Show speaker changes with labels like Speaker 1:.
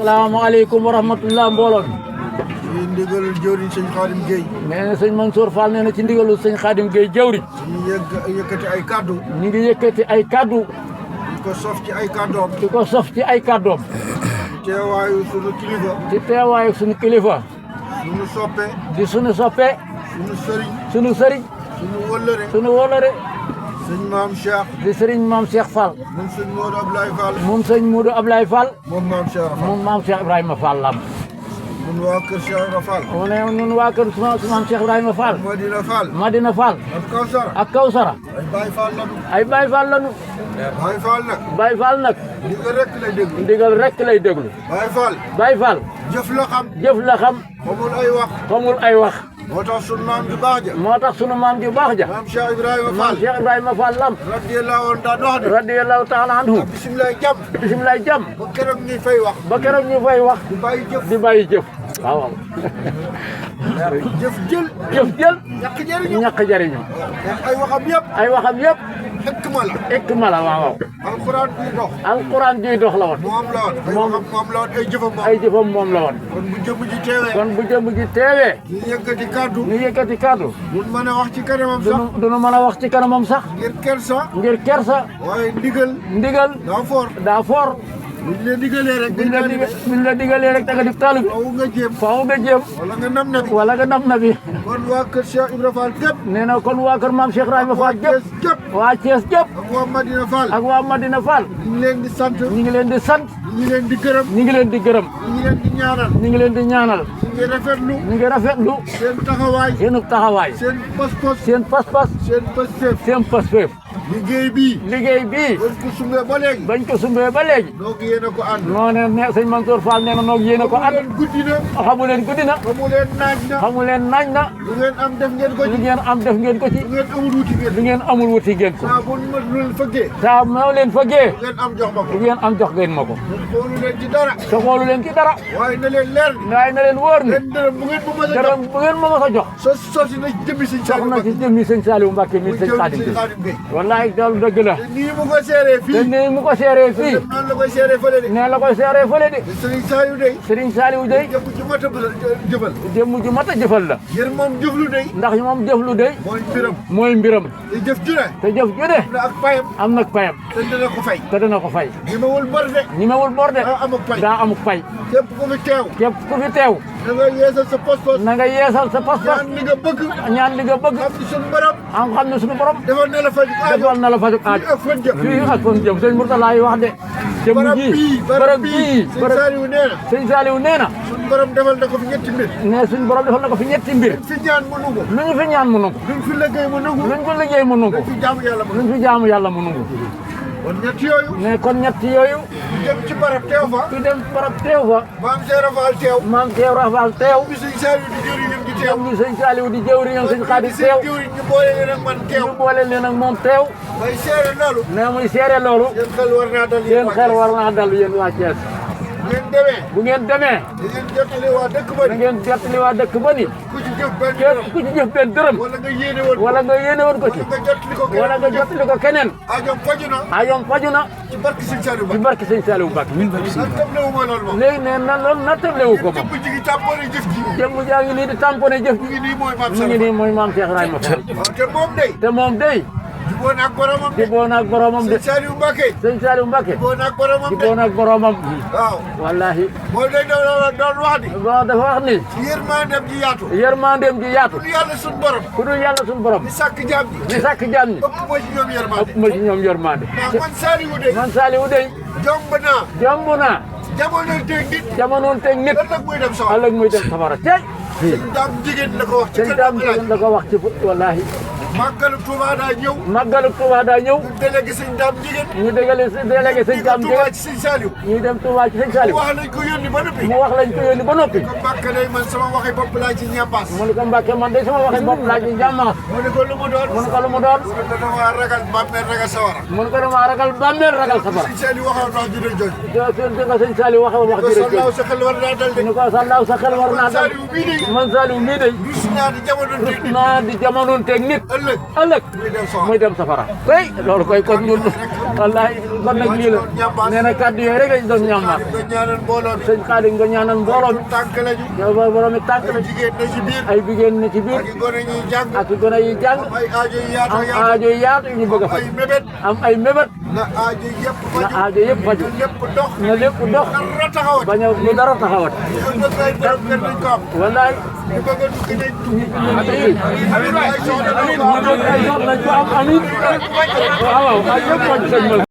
Speaker 1: salaamaaleykum wa rahmatulah mbooloo mi.
Speaker 2: ci ndigalul jëwriñ sëñ Khadim Gueye.
Speaker 1: nee na sëñ Mansour Fall nee na ci ndigalul sëñ Khadim Gueye jëwriñ.
Speaker 2: ñu yëkkati ay kaddu.
Speaker 1: ñu ngi yëkkati ay kaddu.
Speaker 2: di ko sof ci ay kaddoom.
Speaker 1: di ko sof ci ay kaddoom.
Speaker 2: ci teewaayu sunu kilifa.
Speaker 1: ci teewaayu sunu kilifa.
Speaker 2: sunu soppe.
Speaker 1: di sunu soppe.
Speaker 2: sunu sëriñ.
Speaker 1: sunu sëriñ.
Speaker 2: sunu wëllëre.
Speaker 1: sunu wóolare.
Speaker 2: sëñ maam Cheikh.
Speaker 1: di sëriñ maam Cheikh Fall.
Speaker 2: moom sëñ Modou Ablaye Fall.
Speaker 1: moom sëñ Modou Ablaye Fall.
Speaker 2: moom maam Cheikh Fall.
Speaker 1: moom maam Cheikh Ibrahima Fall lam.
Speaker 2: ñun waa kër Cheikh Ibrahima Fall.
Speaker 1: mu ne ñun waa kër maam Cheikh Ibrahima Fall.
Speaker 2: Madina Fall.
Speaker 1: Madina Fall.
Speaker 2: ak Kawsara.
Speaker 1: ak Kawsara.
Speaker 2: ay Baye Fall lañu.
Speaker 1: ay Baye Fall lañu.
Speaker 2: Baye Fall nag.
Speaker 1: Baye Fall nag.
Speaker 2: ndigal rek lay déglu.
Speaker 1: ndigal rek lay déglu.
Speaker 2: Baye Fall.
Speaker 1: Baye Fall.
Speaker 2: jëf la xam.
Speaker 1: jëf la xam.
Speaker 2: xamul ay wax.
Speaker 1: xamul ay wax.
Speaker 2: moo tax sunu maam ju baax ja.
Speaker 1: moo tax sunu maam ju baax ja.
Speaker 2: maam Cheikh Ibrahima
Speaker 1: maam
Speaker 2: Fall.
Speaker 1: Cheikh Ibrahima Fall lam.
Speaker 2: radiyallahu anhu daan wax ne.
Speaker 1: radiyallahu taala anhu.
Speaker 2: bisimilah jàmm.
Speaker 1: bisimilah jàmm.
Speaker 2: ba keroog ñuy fay wax.
Speaker 1: ba keroog ñu fay wax.
Speaker 2: di bàyyi jëf.
Speaker 1: di bàyyi jëf. waaw.
Speaker 2: jëf jël.
Speaker 1: jëf jël.
Speaker 2: ñàkk jëriñu.
Speaker 1: ñàkk jariñu.
Speaker 2: ndax ay waxam yëpp.
Speaker 1: ay waxam yëpp.
Speaker 2: hikma la.
Speaker 1: hikma la waaw waaw.
Speaker 2: alxuraan buy dox.
Speaker 1: alquran juy dox la woon.
Speaker 2: moom la woon. ay waxam moom la woon ay jëfam moom.
Speaker 1: ay jëfam moom la woon.
Speaker 2: kon bu jëmm ji teewee.
Speaker 1: kon bu jëmm ji teewee.
Speaker 2: ñu yëkkati kàddu.
Speaker 1: ñu yëkkati kàddu.
Speaker 2: duñ mën a wax ci kanamam sax.
Speaker 1: duñu mën a wax ci kanamam sax.
Speaker 2: ngir kersa.
Speaker 1: ngir kersa.
Speaker 2: waaye ndigal.
Speaker 1: ndigal.
Speaker 2: daa foor.
Speaker 1: daa foor.
Speaker 2: buñ la digalee rek.
Speaker 1: buñ la digalee rek danga di taalibe.
Speaker 2: faaw nga jéem.
Speaker 1: faaw nga jéem.
Speaker 2: wala nga nam na bi.
Speaker 1: wala nga nam na bi.
Speaker 2: kon waa kër Cheikh Ibrahima Fall gépp.
Speaker 1: nee na kon waa kër maam Cheikh Ibrahima Fall gépp.
Speaker 2: gépp.
Speaker 1: waa Thiès gépp.
Speaker 2: ak waa Madina Fall.
Speaker 1: ak waa Madina Fall.
Speaker 2: ñu ngi leen di sant.
Speaker 1: ñu ngi leen di sant.
Speaker 2: ñu ngi leen di gërëm.
Speaker 1: ñu ngi leen di gërëm.
Speaker 2: ñu ngi leen di ñaanal.
Speaker 1: ñu ngi leen di ñaanal.
Speaker 2: ñu ngi rafetlu.
Speaker 1: ñu ngi rafetlu.
Speaker 2: seen taxawaay.
Speaker 1: seenu taxawaay.
Speaker 2: seen pas-pas.
Speaker 1: seen pas-pas.
Speaker 2: seen pësteef.
Speaker 1: seen pas-pas.
Speaker 2: liggéey bii.
Speaker 1: liggéey bii.
Speaker 2: bañ ko sumbee ba léegi.
Speaker 1: bañ ko sumbee ba léegi.
Speaker 2: donc yéen a ko ànd.
Speaker 1: noo ne sëñ Mansour Fall nee na noog yéen a ko ànd.
Speaker 2: guddi na.
Speaker 1: xamu leen guddi na.
Speaker 2: xamu leen naaj na.
Speaker 1: xamu leen naaj na.
Speaker 2: lu ngeen am def ngeen ko
Speaker 1: lu
Speaker 2: ci.
Speaker 1: ngeen am def ngeen ko ci.
Speaker 2: lu ngeen amul wuti ngeen.
Speaker 1: lu ngeen amul wuti ngeen ko.
Speaker 2: saa bu ma leen fëggee.
Speaker 1: saa moo leen fëggee.
Speaker 2: lu ngeen am jox ma ko.
Speaker 1: lu ngeen am jox ngeen ma ko.
Speaker 2: xoolu leen ci dara.
Speaker 1: te xoolu leen ci dara.
Speaker 2: waaye na leen leer.
Speaker 1: waaye na leen wóor ni.
Speaker 2: leen dërëm bu ngeen ma mën a
Speaker 1: dara
Speaker 2: jox.
Speaker 1: bu ngeen ma mës a jox.
Speaker 2: sosi na ci jëmmi sëñ Saliou
Speaker 1: soxna ci jëmmi sëñ Saliou Mbacke mi sëñ Khadim Gueye. wallaay loolu dëgg la.
Speaker 2: nii mu ko seeree
Speaker 1: te
Speaker 2: fii.
Speaker 1: nii mu ko seeree fii.
Speaker 2: noonu la koy seeree fële de.
Speaker 1: nee la koy seeree fële de.
Speaker 2: sëriñ Saliou dey.
Speaker 1: Serigne Saliou dey.
Speaker 2: jëf ci mat a jëfal.
Speaker 1: jëmm ju mat a jëfal la.
Speaker 2: ngir moom jëflu dey.
Speaker 1: ndax moom jëflu dey.
Speaker 2: mooy mbiram.
Speaker 1: mooy mbiram.
Speaker 2: te jëf ju ne.
Speaker 1: te jëf ju ne.
Speaker 2: na ak payam.
Speaker 1: am nag payam.
Speaker 2: te dina ko fay.
Speaker 1: te dana ko fay.
Speaker 2: ñi ma wul bor de.
Speaker 1: ñi mewul bor de.
Speaker 2: daa am ak pay.
Speaker 1: daa amuk pay.
Speaker 2: képp ku fi teew.
Speaker 1: képp ku fi teew.
Speaker 2: da nga yeesal sa pas-pas.
Speaker 1: na nga yeesal sa pas-pas.
Speaker 2: ñaan li nga bëgg.
Speaker 1: ñaan li nga bëgg.
Speaker 2: xam ni suñu borom.
Speaker 1: am xam ne suñu borom.
Speaker 2: defal na la faj aajo.
Speaker 1: defal na la fajuk aaj.
Speaker 2: fii ak fan jëm.
Speaker 1: fii ak fan jëm sëñ Mourtala yi wax de. jëm ji
Speaker 2: barab bii. sëñ Saliou nee na.
Speaker 1: sëñ Saliou nee na.
Speaker 2: suñu borom defal na ko fi ñetti mbir.
Speaker 1: ne suñu borom defal na ko fi ñetti mbir.
Speaker 2: fi ñaan mu nungu.
Speaker 1: lu ñu fi ñaan mu nungu.
Speaker 2: luñ fi liggéey mu nungu.
Speaker 1: luñ ko liggéey mu nungu.
Speaker 2: fi jaamu yàlla mu
Speaker 1: luñ
Speaker 2: nungu.
Speaker 1: fi jaamu yàlla mu nungu.
Speaker 2: kon ñett yooyu.
Speaker 1: ne kon ñett yooyu.
Speaker 2: jëm ci barab teew fa.
Speaker 1: ku dem barab teew fa.
Speaker 2: maam Cheikh Rafal teew.
Speaker 1: maam Cheikh Rafal teew.
Speaker 2: bi sëñ Saliou di jëriñam di teew.
Speaker 1: ñoom sëñ Saliou di jëwriñam sëñ Xaadim teew.
Speaker 2: jëwriñ ñu boole leen ak man teew.
Speaker 1: ñu boole leen ak moom teew.
Speaker 2: may seere loolu.
Speaker 1: ne muy seere loolu.
Speaker 2: seen xel war naa dal
Speaker 1: seen xel war naa dal yéen waa Thiès.
Speaker 2: ngeen demee.
Speaker 1: bu ngeen demee.
Speaker 2: da ngeen jottali waa dëkk ba
Speaker 1: da
Speaker 2: ni.
Speaker 1: ngeen jottali waa dëkk ba ni.
Speaker 2: ku ci jëf benn
Speaker 1: képp
Speaker 2: dërëm.
Speaker 1: ku ci jëf benn dërëm.
Speaker 2: wala nga yéene woon.
Speaker 1: wala nga yéene woon ko ci.
Speaker 2: nga jottali ko
Speaker 1: wala nga jottali ko keneen.
Speaker 2: aajoom faju na.
Speaker 1: ayoom faju na.
Speaker 2: ci barke sëñ Saliou
Speaker 1: ci
Speaker 2: Ba.
Speaker 1: barke sëñ Saliou Mbacke.
Speaker 2: ak tam lewu ma loolu moom.
Speaker 1: léegi ne na loolu nattable ko moom.
Speaker 2: jëpp ji gi tàmpoone jëf ji.
Speaker 1: jëmm jaa ngi nii di tamponné jëf
Speaker 2: mu
Speaker 1: ji.
Speaker 2: ngi nii mooy maam
Speaker 1: mu ngi nii mooy maam Cheikh Ibrahima Fall.
Speaker 2: waaw te moom day.
Speaker 1: te moom day.
Speaker 2: jubóo na ak boromam de.
Speaker 1: jubóo na ak boromam de.
Speaker 2: sëñ Saliou Mbacke.
Speaker 1: sëñ Saliou Mbacke.
Speaker 2: jubóo na ak boromam de.
Speaker 1: jubóo na ak boromam.
Speaker 2: waaw.
Speaker 1: wallahi.
Speaker 2: mooy day doon wax ni.
Speaker 1: waaw dafa wax ni.
Speaker 2: yërmandeem ji yaatu.
Speaker 1: yërmandeem ji yaatu.
Speaker 2: lu yàlla suñu borom.
Speaker 1: ku dul yàlla suñu borom.
Speaker 2: di sàkk jaam ñi.
Speaker 1: di sàkk jaam ñi.
Speaker 2: ëpp mooy ci ñoom yërmande.
Speaker 1: ëpp ma ci ñoom yërmande.
Speaker 2: waaw man Saliou de.
Speaker 1: man Saliou day.
Speaker 2: jomb naa.
Speaker 1: jomb naa.
Speaker 2: jamono teg nit.
Speaker 1: jamonoon teg nit.
Speaker 2: ëllëg muy dem sawar.
Speaker 1: ëllëg muy dem safara tey.
Speaker 2: sëñ daam jigéen la ko wax. ci
Speaker 1: sëñ daam jigéen la ko wax ci wallahi.
Speaker 2: màggalu Touba daa ñëw.
Speaker 1: màggalu Touba daa ñëw.
Speaker 2: ñu délégué sëñ daam jigéen.
Speaker 1: ñu délégué sëñ daam
Speaker 2: Touba
Speaker 1: jigéen.
Speaker 2: ci sëñ Saliou.
Speaker 1: ñu dem Touba ci sëñ Saliou.
Speaker 2: wax nañ ko yónni ba noppi.
Speaker 1: mu wax lañ ko yónni ba noppi.
Speaker 2: ko Mbàkke day man sama waxi bopp laa ci ñambaas.
Speaker 1: mu ne ko Mbàkke man de sama waxi bopp laa ci jàmmaas.
Speaker 2: mu ne ko lu mu doon.
Speaker 1: mu ne ko lu mu doon.
Speaker 2: mu ne ko dama ragal bàmmeel ragal sawara.
Speaker 1: mu ne ko dama ragal bàmmeel ragal safara.
Speaker 2: sëñ Saliou waxoon wax ju dëgg jooju.
Speaker 1: di ko sëñ Saliou waxee wax
Speaker 2: ko
Speaker 1: jërëjëf.
Speaker 2: sallaaw sa xel war naa dal de.
Speaker 1: ñu ko sallaaw sa xel war naa dal.
Speaker 2: Saliou bii de.
Speaker 1: man Saliou mii de.
Speaker 2: rus naa di jamono teg nit.
Speaker 1: naa di jamonoon teg nit.
Speaker 2: ëllëg
Speaker 1: ëllëg muy dem safara koy loolu koy kon ñun wallahi kon nag lii la nee na kàddu yooyu rek lañ doon ñaamaat
Speaker 2: nga ñaanal mbooloo mi
Speaker 1: sëñ Xaadim nga ñaanal mbooloo mi
Speaker 2: tànk lañu
Speaker 1: yow ba borom mi tànk la
Speaker 2: jigéen na ci biir
Speaker 1: ay jigéen ne ci biir
Speaker 2: ak gone ñuy jàng
Speaker 1: ak gone yi jàng
Speaker 2: ay aajo yu yaatu
Speaker 1: am
Speaker 2: yaatu
Speaker 1: aajo yaatu yu ñu bëgg a faj
Speaker 2: ay mébét
Speaker 1: am ay mébét
Speaker 2: na aajo yëpp
Speaker 1: na
Speaker 2: faju
Speaker 1: aajo yëpp faju
Speaker 2: na lépp dox
Speaker 1: na lépp dox
Speaker 2: dara taxawat
Speaker 1: bañ a lu dara taxawat
Speaker 2: ñu bëgg ay borom kër nañ ko am
Speaker 1: wallaay
Speaker 2: ñu bëgg a dugg nañ
Speaker 1: ay soxla nañ ko am amiin waaw waaw ay yëpp faj sëñ